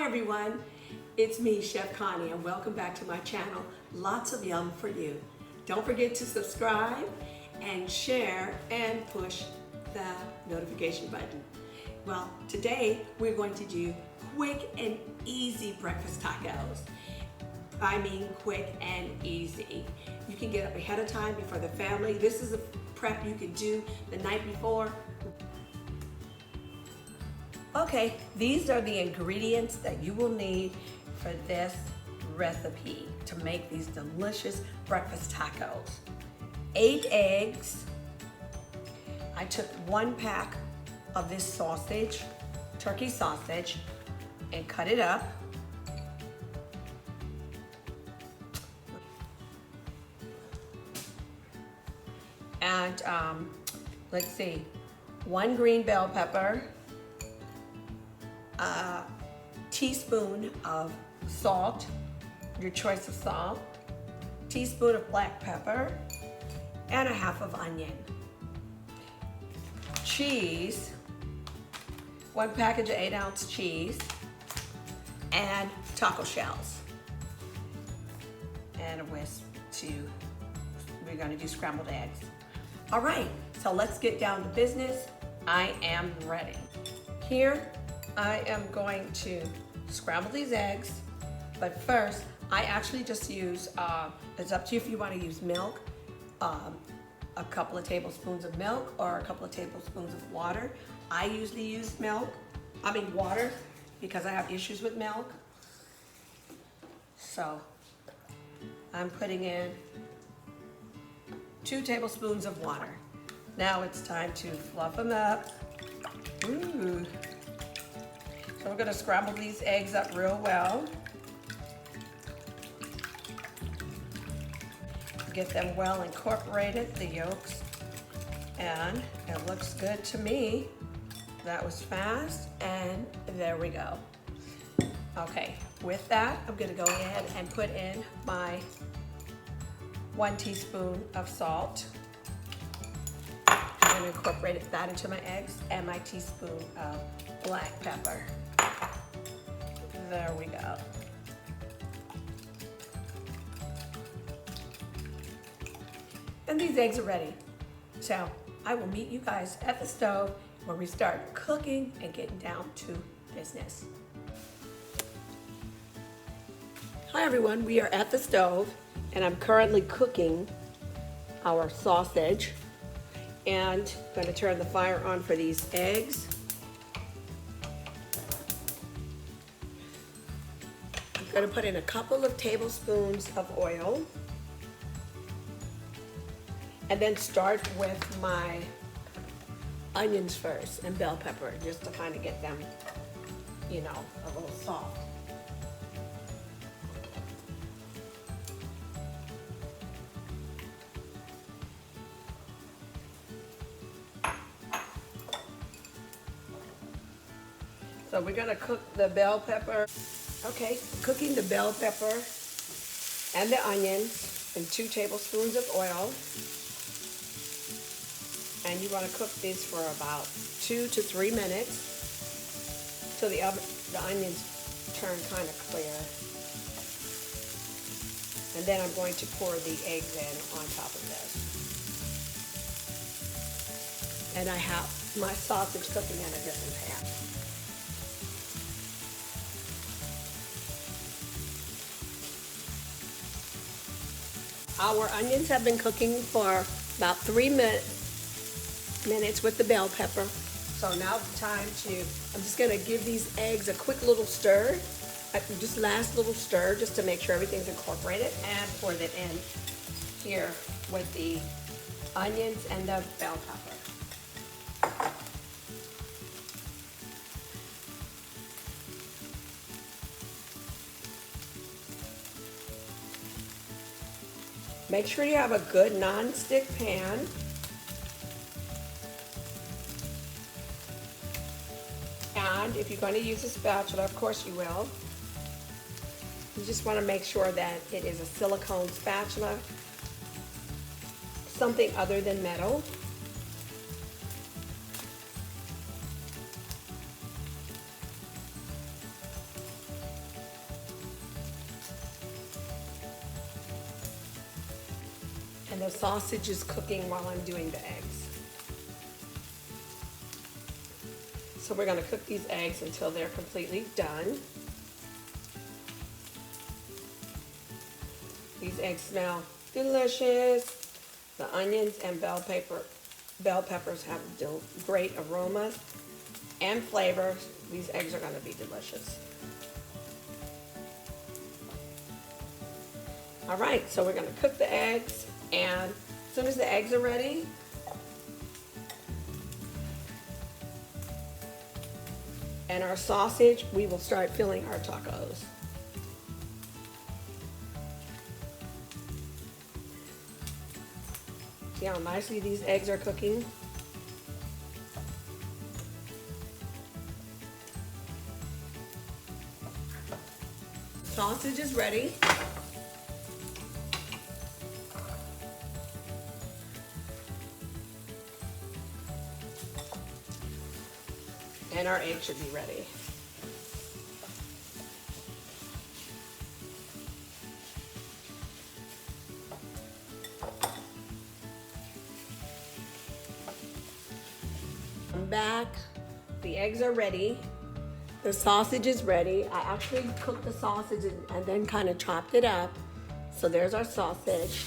everyone, it's me, Chef Connie, and welcome back to my channel, Lots of Yum for You. Don't forget to subscribe and share and push the notification button. Well, today we're going to do quick and easy breakfast tacos. I mean quick and easy. You can get up ahead of time before the family. This is a prep you can do the night before. Okay, these are the ingredients that you will need for this recipe to make these delicious breakfast tacos. 8 eggs. I took 1 pack of this sausage, turkey sausage, and cut it up. And let's see, 1 green bell pepper, a teaspoon of salt, your choice of salt, teaspoon of black pepper, and a half of onion. Cheese, 1 package of 8-ounce cheese, and taco shells, and a whisk we're gonna do scrambled eggs. All right, so let's get down to business. I am ready. Here, I am going to scramble these eggs, but first, I actually just use, it's up to you if you want to use milk, a couple of tablespoons of milk or a couple of tablespoons of water. I usually use water, because I have issues with milk. So, I'm putting in 2 tablespoons of water. Now it's time to fluff them up. Ooh. So we're gonna scramble these eggs up real well. Get them well incorporated, the yolks. And it looks good to me. That was fast, and there we go. Okay, with that, I'm gonna go ahead and put in my 1 teaspoon of salt. I'm gonna incorporate that into my eggs, and my teaspoon of black pepper. There we go. And these eggs are ready. So I will meet you guys at the stove where we start cooking and getting down to business. Hi everyone, we are at the stove and I'm currently cooking our sausage, and I'm going to turn the fire on for these eggs. I'm going to put in a couple of tablespoons of oil, and then start with my onions first and bell pepper, just to kind of get them, a little soft. So we're gonna cook the bell pepper. Okay, cooking the bell pepper and the onions in 2 tablespoons of oil. And you wanna cook these for about 2 to 3 minutes till the onions turn kind of clear. And then I'm going to pour the eggs in on top of this. And I have my sausage cooking in a different pan. Our onions have been cooking for about 3 minutes with the bell pepper. So now it's time I'm just gonna give these eggs a quick little stir, just last little stir, just to make sure everything's incorporated, and pour it in here with the onions and the bell pepper. Make sure you have a good non-stick pan. And if you're going to use a spatula, of course you will. You just want to make sure that it is a silicone spatula, something other than metal. And the sausage is cooking while I'm doing the eggs. So we're gonna cook these eggs until they're completely done. These eggs smell delicious. The onions and bell peppers have great aromas and flavors. These eggs are gonna be delicious. All right, so we're gonna cook the eggs, and as soon as the eggs are ready, and our sausage, we will start filling our tacos. See how nicely these eggs are cooking? Sausage is ready. And our egg should be ready. I'm back. The eggs are ready. The sausage is ready. I actually cooked the sausage and then kind of chopped it up. So there's our sausage.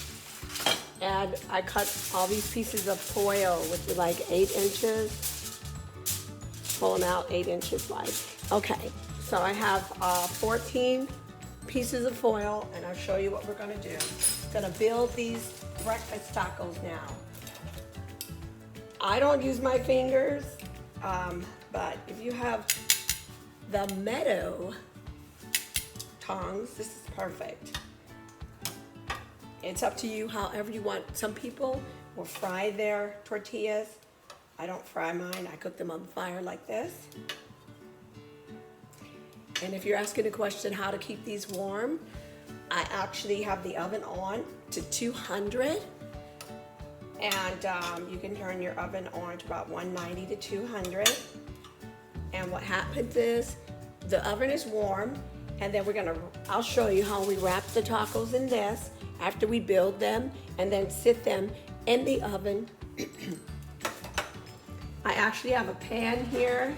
And I cut all these pieces of foil, which are like 8 inches. Pull them out 8 inches wide. Okay, so I have 14 pieces of foil, and I'll show you what we're gonna do. Gonna build these breakfast tacos now. I don't use my fingers, but if you have the meadow tongs, this is perfect. It's up to you however you want. Some people will fry their tortillas. I don't fry mine, I cook them on the fire like this. And if you're asking a question how to keep these warm, I actually have the oven on to 200. And you can turn your oven on to about 190 to 200. And what happens is, the oven is warm, and then I'll show you how we wrap the tacos in this after we build them, and then sit them in the oven. I actually have a pan here.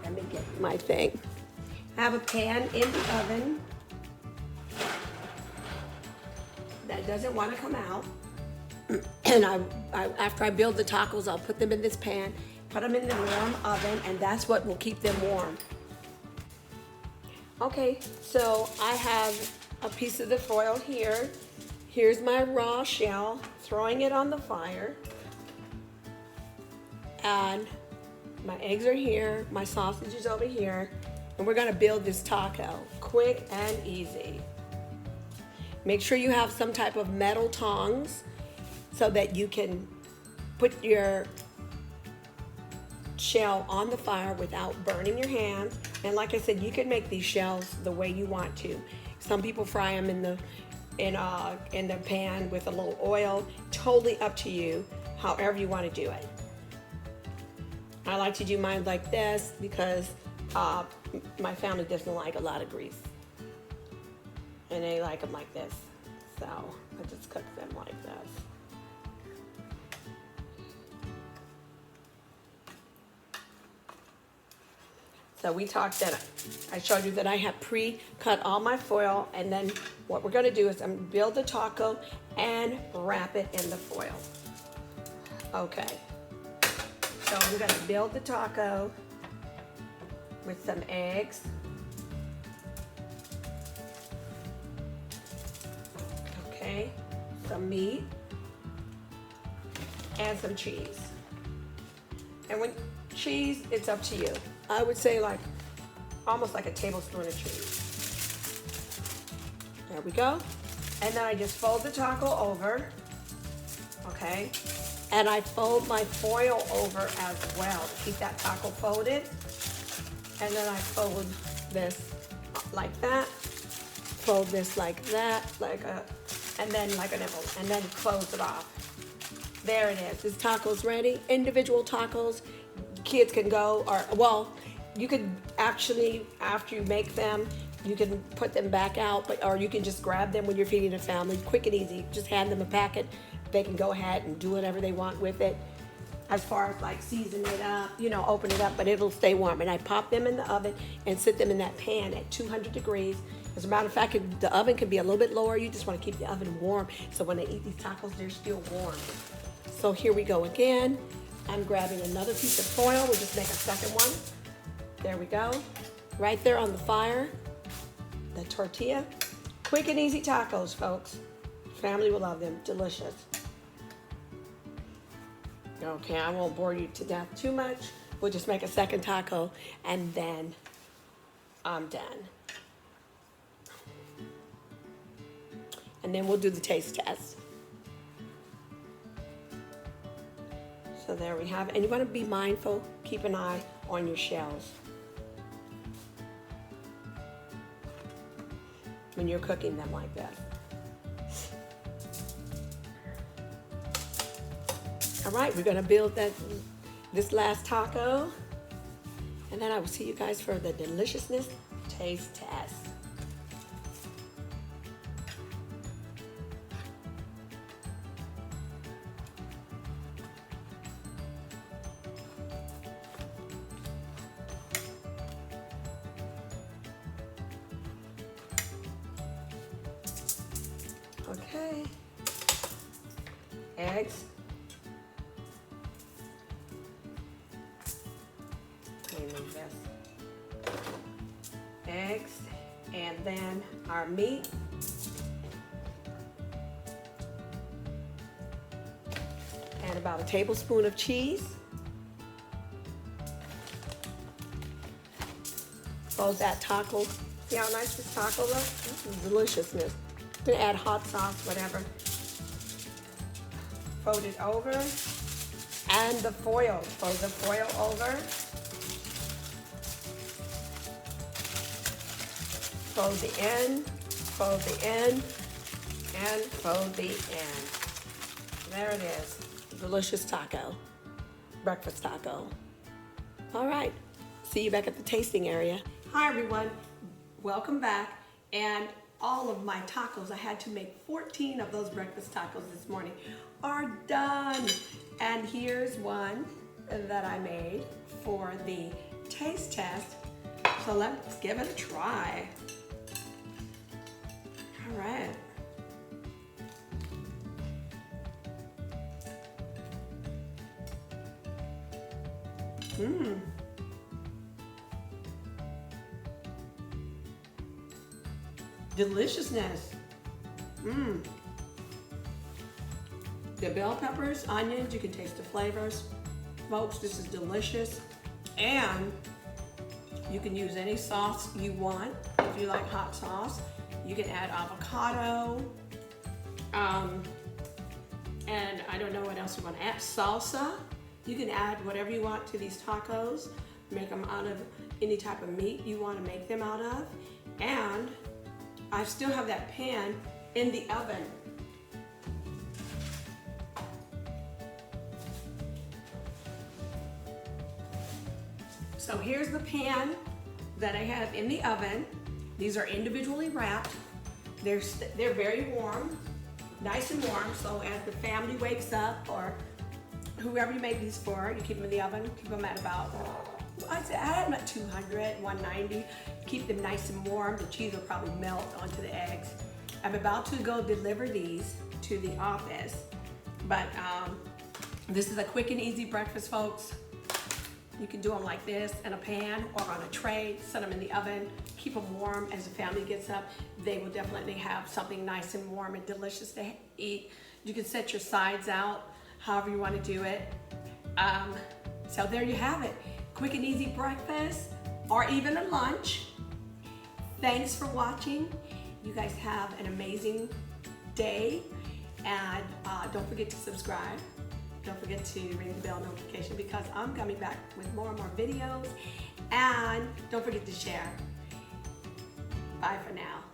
Let me get my thing. I have a pan in the oven that doesn't want to come out. And after I build the tacos, I'll put them in this pan, put them in the warm oven, and that's what will keep them warm. Okay, so I have a piece of the foil here. Here's my raw shell, throwing it on the fire. And my eggs are here, my sausage is over here, and we're gonna build this taco quick and easy. Make sure you have some type of metal tongs so that you can put your shell on the fire without burning your hands. And like I said, you can make these shells the way you want to. Some people fry them in the pan with a little oil. Totally up to you, however you want to do it. I like to do mine like this because my family doesn't like a lot of grease. And they like them like this. So I just cook them like this. So we talked that I showed you that I have pre-cut all my foil, and then what we're gonna do is I'm gonna build the taco and wrap it in the foil. Okay. So we're gonna build the taco with some eggs. Okay, some meat and some cheese. And when cheese, it's up to you. I would say like almost like a tablespoon of cheese. There we go. And then I just fold the taco over. Okay. And I fold my foil over as well to keep that taco folded. And then I fold this like that. Fold this like that, and then like a nipple, and then close it off. There it is. This taco's ready. Individual tacos, kids can go, or well, you could actually, after you make them, you can put them back out, or you can just grab them when you're feeding a family, quick and easy. Just hand them a packet. They can go ahead and do whatever they want with it. As far as like season it up, you know, open it up, but it'll stay warm. And I pop them in the oven and sit them in that pan at 200 degrees. As a matter of fact, the oven can be a little bit lower. You just want to keep the oven warm, so when they eat these tacos, they're still warm. So here we go again. I'm grabbing another piece of foil. We'll just make a second one. There we go. Right there on the fire, the tortilla. Quick and easy tacos, folks. Family will love them, delicious. Okay, I won't bore you to death too much. We'll just make a second taco and then I'm done. And then we'll do the taste test. So there we have it. And you want to be mindful, keep an eye on your shells when you're cooking them like this. All right, we're gonna build this last taco, and then I will see you guys for the deliciousness taste test. Okay, eggs. Eggs, and then our meat, and about a tablespoon of cheese. Fold that taco. See how nice this taco looks? This is deliciousness. I'm gonna add hot sauce, whatever. Fold it over, and the foil. Fold the foil over. Fold the end, fold the end, and fold the end. There it is, delicious taco, breakfast taco. All right, see you back at the tasting area. Hi everyone, welcome back. And all of my tacos, I had to make 14 of those breakfast tacos this morning, are done. And here's one that I made for the taste test. So let's give it a try. All right. Deliciousness. The bell peppers, onions, you can taste the flavors. Folks, this is delicious. And you can use any sauce you want. If you like hot sauce, you can add avocado. And I don't know what else you want to add. Salsa. You can add whatever you want to these tacos. Make them out of any type of meat you want to make them out of. And I still have that pan in the oven. So here's the pan that I have in the oven. These are individually wrapped. They're very warm, nice and warm. So as the family wakes up, or whoever you make these for, you keep them in the oven. Keep them at about, I had them at 200, 190. Keep them nice and warm. The cheese will probably melt onto the eggs. I'm about to go deliver these to the office, but this is a quick and easy breakfast, folks. You can do them like this in a pan or on a tray, set them in the oven, keep them warm. As the family gets up, they will definitely have something nice and warm and delicious to eat. You can set your sides out however you want to do it. So there you have it. Quick and easy breakfast or even a lunch. Thanks for watching. You guys have an amazing day, and don't forget to subscribe. Don't forget to ring the bell notification, because I'm coming back with more and more videos. And don't forget to share. Bye for now.